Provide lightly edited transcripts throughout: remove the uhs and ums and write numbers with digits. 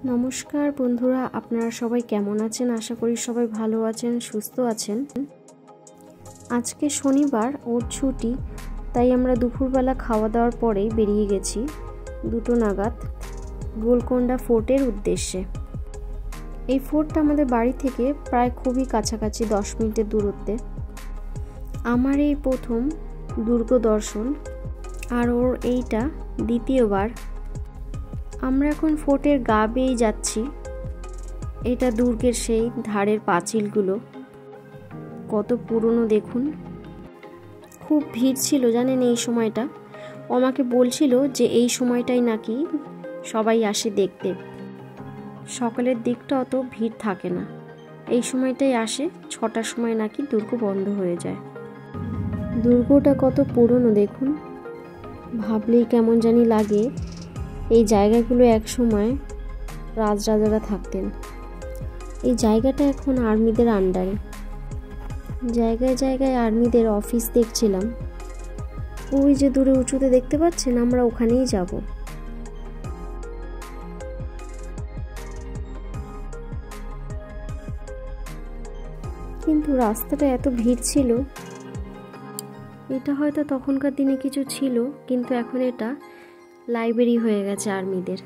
নমস্কার বন্ধুরা, আপনারা সবাই কেমন আছেন? আশা করি সবাই ভালো আছেন, সুস্থ আছেন। আজকে শনিবার, ওর ছুটি, তাই আমরা দুপুরবেলা খাওয়া দাওয়ার পরেই বেরিয়ে গেছি 2টো নাগাদ গোলকোন্ডা ফোর্টের উদ্দেশ্যে। এই ফোর্টটা আমাদের বাড়ি থেকে প্রায় খুবই কাছাকাছি, 10 মিনিটের দূরত্বে। আমার এই প্রথম দুর্গ দর্শন, আর ওর এইটা দ্বিতীয়বার। আমরা এখন ফোর্টের গা বেয়েই যাচ্ছি। এটা দুর্গের সেই ধারের পাঁচিলগুলো, কত পুরনো দেখুন। খুব ভিড় ছিল জানেন এই সময়টা। ও আমাকে বলছিল যে এই সময়টাই নাকি সবাই আসে দেখতে। সকালের দিকটা অত ভিড় থাকে না, এই সময়টাই আসে। 6টার সময় নাকি দুর্গ বন্ধ হয়ে যায়। দুর্গটা কত পুরনো দেখুন, ভাবলেই কেমন জানি লাগে। এই জায়গাগুলো এক সময় রাজরাজারা থাকতেন। এই জায়গাটা এখন আর্মিদের আন্ডারে। জায়গায় জায়গায় আর্মিদের অফিস দেখছিলাম। ওই যে দূরে উঁচুতে দেখতে পাচ্ছেন, আমরা ওখানেই যাব। কিন্তু রাস্তাটা এত ভিড় ছিল। এটা হয়তো তখনকার দিনে কিছু ছিল, কিন্তু এখন এটা লাইব্রেরি হয়ে গেছে আর্মিদের।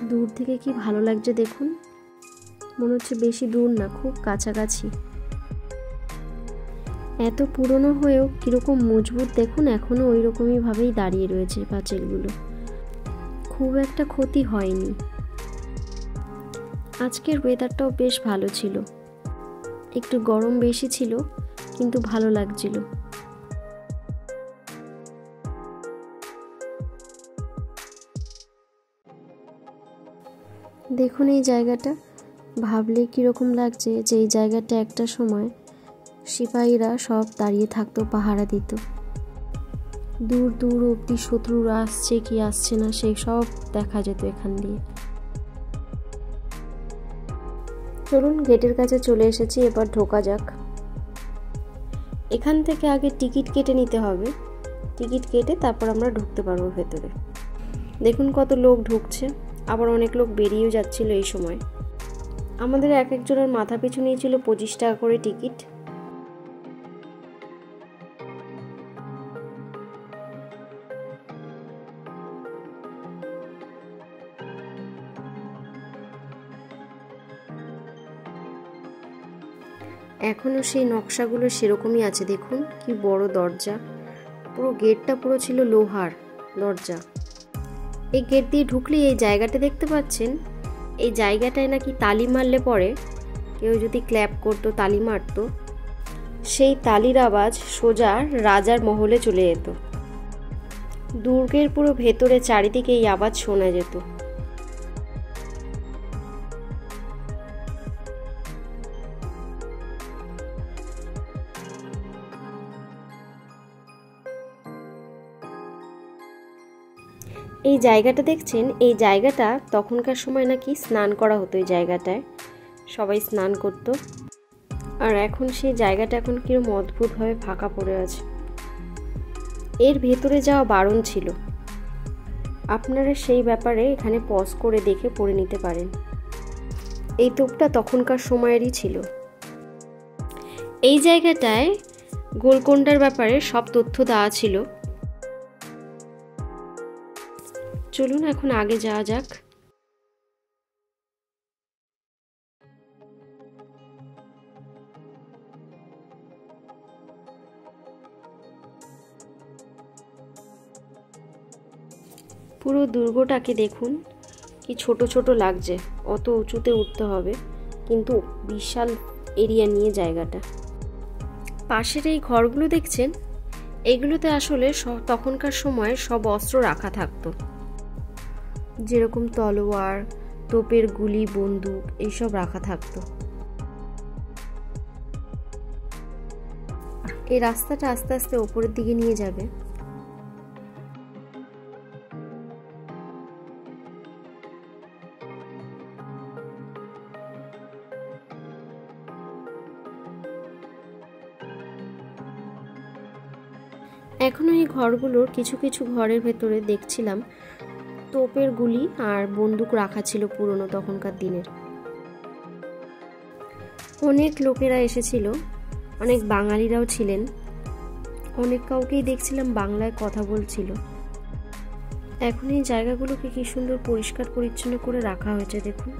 দূর থেকে কি ভালো লাগছে দেখুন, মনে হচ্ছে বেশি দূর না, খুব কাছাকাছি। এত পুরনো হয়েও কিরকম মজবুত দেখুন, এখনো ওই রকমই ভাবেই দাঁড়িয়ে রয়েছে পাঁচিলগুলো। খুব একটা ক্ষতি হয়নি। আজকের ওয়েদারটাও বেশ ভালো ছিল, একটু গরম বেশি ছিল, কিন্তু ভালো লাগছিল। দেখুন এই জায়গাটা, ভাবলে কীরকম লাগছে যে এই জায়গাটা একটা সময় সিপাহীরা সব দাঁড়িয়ে থাকতো, পাহারা দিত। দূর দূর অবধি শত্রুরা আসছে কি আসছে না সেই সব দেখা যেত এখান দিয়ে। চলুন, গেটের কাছে চলে এসেছি, এবার ঢোকা যাক। এখান থেকে আগে টিকিট কেটে নিতে হবে। টিকিট কেটে তারপর আমরা ঢুকতে পারবো ভেতরে। দেখুন কত লোক ঢুকছে, আবার অনেক লোক বেরিয়েও যাচ্ছিল এই সময়। আমাদের এক একজনের মাথা পিছু নিয়েছিল 25 টাকা করে টিকিট। এখনো সেই নকশাগুলো সেরকমই আছে। দেখুন কি বড় দরজা, পুরো গেটটা পুরো ছিল লোহার দরজা। এই গেট দিয়ে ঢুকলেই এই জায়গাটা দেখতে পাচ্ছেন, এই জায়গাটায় নাকি তালি মারলে পরে, কেউ যদি ক্ল্যাপ করতো, তালি মারতো, সেই তালির আওয়াজ সোজা রাজার মহলে চলে যেত। দুর্গের পুরো ভেতরে চারিদিকে এই আওয়াজ শোনা যেত। এই জায়গাটা দেখছেন, এই জায়গাটা তখনকার সময় নাকি স্নান করা হতো। এই জায়গাটায় সবাই স্নান করত। আর এখন সেই জায়গাটা এখন কিরকম অদ্ভুতভাবে ফাঁকা পড়ে আছে। এর ভেতরে যাওয়া বারণ ছিল। আপনারা সেই ব্যাপারে এখানে পজ করে দেখে পড়ে নিতে পারেন। এই তোপটা তখনকার সময়েরই ছিল। এই জায়গাটায় গোলকোন্ডার ব্যাপারে সব তথ্য দেওয়া ছিল। চলুন এখন আগে যাওয়া যাক। পুরো দুর্গটাকে দেখুন, কি ছোট ছোট লাগছে। অত উঁচুতে উঠতে হবে, কিন্তু বিশাল এরিয়া নিয়ে জায়গাটা। পাশের এই ঘরগুলো দেখছেন, এগুলোতে আসলে তখনকার সময় সব অস্ত্র রাখা থাকতো, যেরকম তলোয়ার, তোপের গুলি, বন্দুক, এইসব রাখা থাকতো। এই রাস্তাটা আস্তে আস্তে ওপরের দিকে নিয়ে যাবে। এখনো এই ঘরগুলোর কিছু কিছু ঘরের ভেতরে দেখছিলাম তোপের গুলি আর বন্দুক রাখা ছিল পুরনো তখনকার দিনের। অনেক লোকেরা এসেছিল, অনেক বাঙালিরাও ছিলেন, অনেক কাউকেই দেখছিলাম বাংলায় কথা বলছিল। এখন এই জায়গাগুলোকে কি সুন্দর পরিষ্কার পরিচ্ছন্ন করে রাখা হয়েছে দেখুন।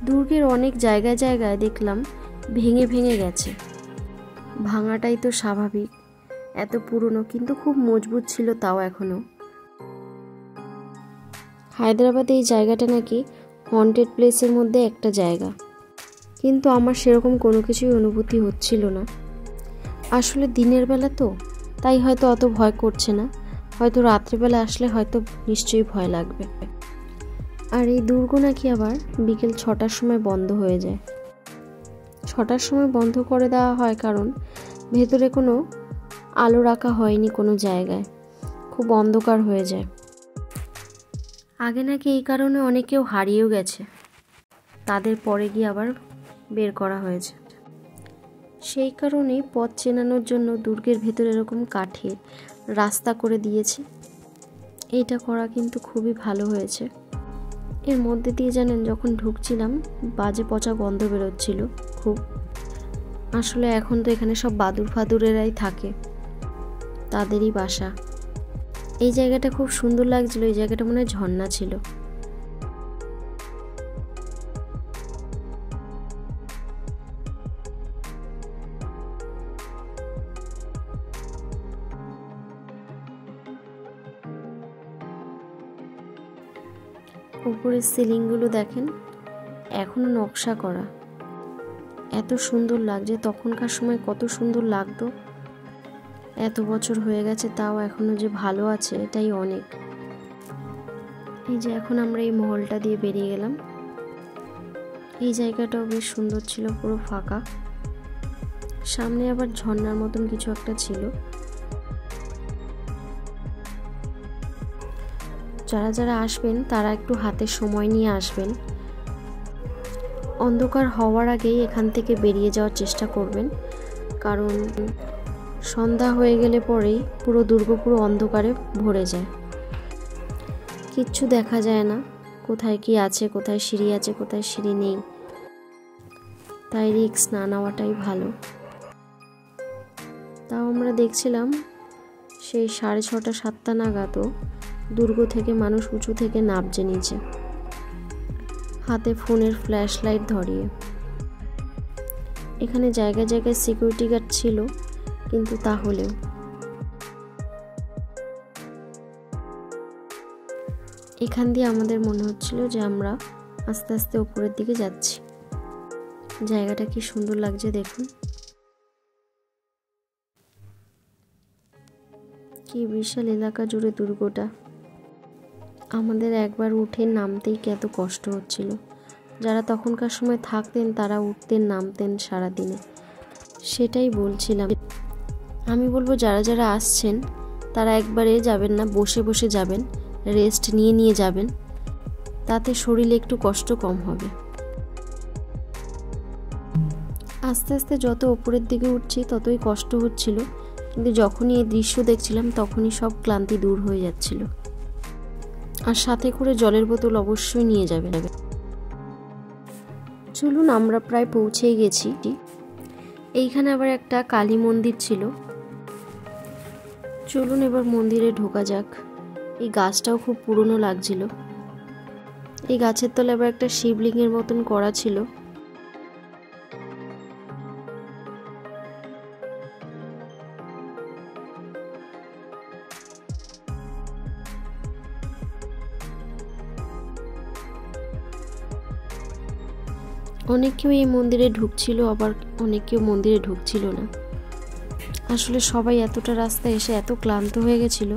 দুর্গের অনেক জায়গায় জায়গায় দেখলাম ভেঙে ভেঙে গেছে। ভাঙাটাই তো স্বাভাবিক, এত পুরনো, কিন্তু খুব মজবুত ছিল তাও এখনো। হায়দ্রাবাদে এই জায়গাটা নাকি হন্টেড প্লেসের মধ্যে একটা জায়গা, কিন্তু আমার সেরকম কোনো কিছুই অনুভূতি হচ্ছিল না। আসলে দিনের বেলা তো, তাই হয়তো অত ভয় করছে না, হয়তো রাত্রিবেলা আসলে হয়তো নিশ্চয়ই ভয় লাগবে। আর এই দুর্গ নাকি আবার বিকেল 6টার সময় বন্ধ হয়ে যায়। 6টার সময় বন্ধ করে দেওয়া হয় কারণ ভেতরে কোনো আলো রাখা হয়নি কোনো জায়গায়, খুব অন্ধকার হয়ে যায়। আগে নাকি এই কারণে অনেকেও হারিয়েও গেছে, তাদের পরে গিয়ে আবার বের করা হয়েছে। সেই কারণেই পথ চেনানোর জন্য দুর্গের ভেতরে এরকম কাঠের রাস্তা করে দিয়েছে। এইটা করা কিন্তু খুবই ভালো হয়েছে। এর মধ্যে দিয়ে জানেন যখন ঢুকছিলাম বাজে পচা গন্ধ বেরোচ্ছিল খুব। আসলে এখন তো এখানে সব বাদুর ফাদুরেরাই থাকে, তাদেরই বাসা। এই জায়গাটা খুব সুন্দর লাগছিল, এই জায়গাটা মনে হয় ঝর্ণা ছিল। উপরের সিলিংগুলো দেখেন, এখনো নকশা করা, এত সুন্দর লাগছে। তখনকার সময় কত সুন্দর লাগতো, এত বছর হয়ে গেছে তাও এখনো যে ভালো আছে এটাই অনেক। এই যে এখন আমরা এই মহলটা দিয়ে বেরিয়ে গেলাম। এই জায়গাটাও বেশ সুন্দর ছিল, পুরো ফাঁকা। সামনে আবার ঝর্ণার মতন কিছু একটা ছিল। যারা যারা আসবেন তারা একটু হাতে সময় নিয়ে আসবেন। অন্ধকার হওয়ার আগেই এখান থেকে বেরিয়ে যাওয়ার চেষ্টা করবেন, কারণ সন্ধ্যা হয়ে গেলে পরেই পুরো দুর্গ পুরো অন্ধকারে ভরে যায়, কিচ্ছু দেখা যায় না, কোথায় কি আছে, কোথায় সিঁড়ি আছে, কোথায় সিঁড়ি নেই। তাই রিস্ক না নেওয়াটাই ভালো। তাও আমরা দেখছিলাম সেই 6:30 7টা নাগাদও দুর্গ থেকে মানুষ উঁচু থেকে নামছে নিচে, হাতে ফোনের ফ্ল্যাশ লাইট ধরিয়ে। এখানে জায়গায় জায়গায় সিকিউরিটি গার্ড ছিল, কিন্তু তাহলেও এখান দিয়ে আমাদের মনে হচ্ছিল যে আমরা আস্তে আস্তে উপরের দিকে যাচ্ছি। জায়গাটা কি সুন্দর লাগছে দেখুন, কি বিশাল এলাকা জুড়ে দুর্গটা। আমাদের একবার উঠে নামতেই কি এত কষ্ট হচ্ছিল। যারা তখনকার সময় থাকতেন তারা উঠতেন নামতেন সারাদিনে। সেটাই বলছিলাম, আমি বলবো যারা যারা আসছেন তারা একবারে যাবেন না, বসে বসে যাবেন, রেস্ট নিয়ে নিয়ে যাবেন, তাতে শরীরে একটু কষ্ট কম হবে। আস্তে আস্তে যত ওপরের দিকে উঠছি ততই কষ্ট হচ্ছিল, কিন্তু যখনই এই দৃশ্য দেখছিলাম তখনই সব ক্লান্তি দূর হয়ে যাচ্ছিল। আর সাথে করে জলের বোতল অবশ্যই নিয়ে যাবেন। চলুন, আমরা প্রায় পৌঁছেই গেছি। এইখানে আবার একটা কালী মন্দির ছিল। চলুন এবার মন্দিরে ঢোকা যাক। এই গাছটাও খুব পুরনো লাগছিল। এই গাছের তলায় আবার একটা শিবলিঙ্গের মতন করা ছিল। অনেকেও এই মন্দিরে ঢুকছিল, আবার অনেকেও মন্দিরে ঢুকছিল না। আসলে সবাই এতটা রাস্তা এসে এত ক্লান্ত হয়ে গেছিল।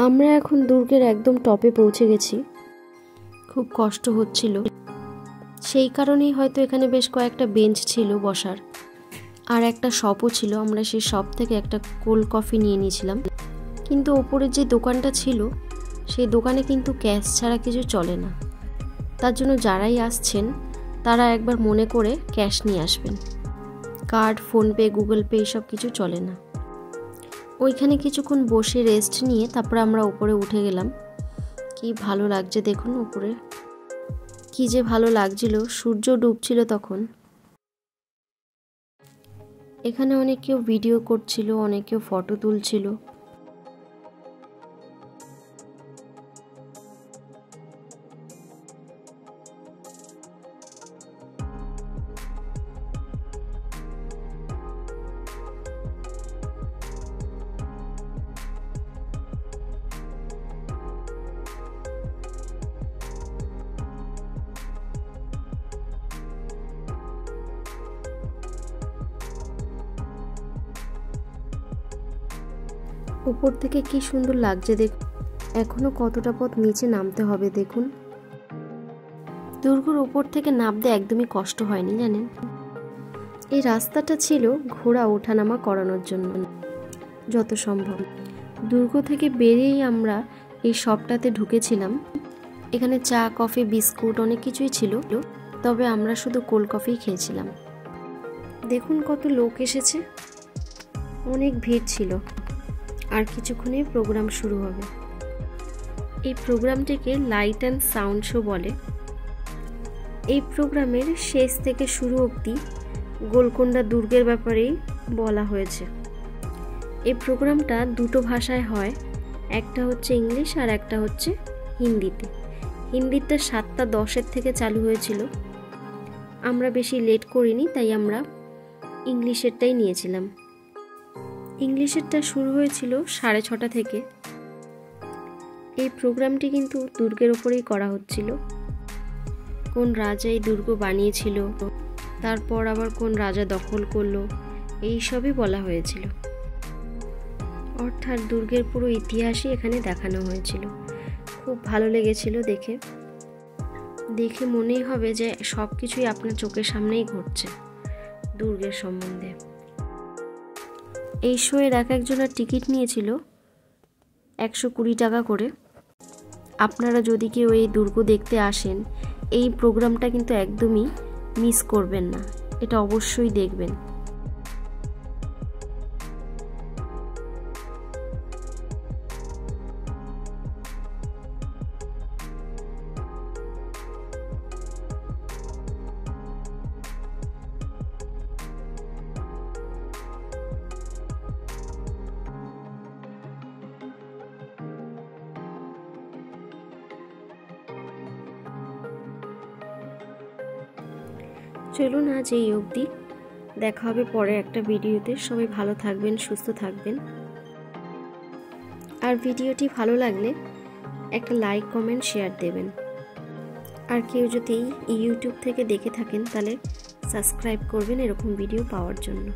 আমরা এখন দুর্গের একদম টপে পৌঁছে গেছি। খুব কষ্ট হচ্ছিল, সেই কারণেই হয়তো এখানে বেশ কয়েকটা বেঞ্চ ছিল বসার, আর একটা শপও ছিল, আমরা সেই শপ থেকে একটা কোল্ড কফি নিয়ে নিয়েছিলাম। কিন্তু ওপরে যে দোকানটা ছিল সেই দোকানে কিন্তু ক্যাশ ছাড়া কিছু চলে না, তার জন্য যারাই আসছেন তারা একবার মনে করে ক্যাশ নিয়ে আসবেন। কার্ড, ফোনপে, গুগল পে এসব কিছু চলে না। ওইখানে কিছুক্ষণ বসে রেস্ট নিয়ে তারপরে আমরা উপরে উঠে গেলাম। কি ভালো লাগছে দেখুন, উপরে কি যে ভালো লাগছিল, সূর্য ডুবছিল তখন। এখানে অনেক কেউ ভিডিও করছিল, অনেক কেউ ফটো তুলছিল। উপর থেকে কি সুন্দর লাগছে দেখুন। এখনো কতটা পথ নিচে নামতে হবে দেখুন। দুর্গর উপর থেকে নামতে একদমই কষ্ট হয়নি জানেন। এই রাস্তাটা ছিল ঘোড়া ওঠানামা করানোর জন্য যত সম্ভব। দুর্গ থেকে বেরিয়েই আমরা এই শপটাতে ঢুকেছিলাম। এখানে চা, কফি, বিস্কুট অনেক কিছুই ছিল, তবে আমরা শুধু কোল্ড কফি খেয়েছিলাম। দেখুন কত লোক এসেছে, অনেক ভিড় ছিল। আর কিছুক্ষণেই প্রোগ্রাম শুরু হবে। এই প্রোগ্রামটিকে লাইট অ্যান্ড সাউন্ড শো বলে। এই প্রোগ্রামের শেষ থেকে শুরু অবধি গোলকোন্ডা দুর্গের ব্যাপারেই বলা হয়েছে। এই প্রোগ্রামটা দুটো ভাষায় হয়, একটা হচ্ছে ইংলিশ আর একটা হচ্ছে হিন্দিতে। হিন্দিটা 7:10 থেকে চালু হয়েছিল। আমরা বেশি লেট করিনি, তাই আমরা ইংলিশেরটাই নিয়েছিলাম। ইংলিশেরটা শুরু হয়েছিল 6:30 থেকে। এই প্রোগ্রামটি কিন্তু দুর্গের ওপরেই করা হচ্ছিল। কোন রাজা এই দুর্গ বানিয়েছিল, তারপর আবার কোন রাজা দখল করলো, এই সবই বলা হয়েছিল। অর্থাৎ দুর্গের পুরো ইতিহাসই এখানে দেখানো হয়েছিল। খুব ভালো লেগেছিল দেখে। দেখে মনেই হবে যে সব কিছুই আপনার চোখের সামনেই ঘটছে দুর্গের সম্বন্ধে। এই শোয়ের এক একজনের টিকিট নিয়েছিল 120 টাকা করে। আপনারা যদি কেউ এই দুর্গ দেখতে আসেন, এই প্রোগ্রামটা কিন্তু একদমই মিস করবেন না, এটা অবশ্যই দেখবেন। চলুন আজ এই অবধি, দেখা হবে পরে একটা ভিডিওতে। সবাই ভালো থাকবেন, সুস্থ থাকবেন। আর ভিডিওটি ভালো লাগলে একটা লাইক, কমেন্ট, শেয়ার দেবেন। আর কেউ যদি ইউটিউব থেকে দেখে থাকেন তাহলে সাবস্ক্রাইব করবেন এরকম ভিডিও পাওয়ার জন্য।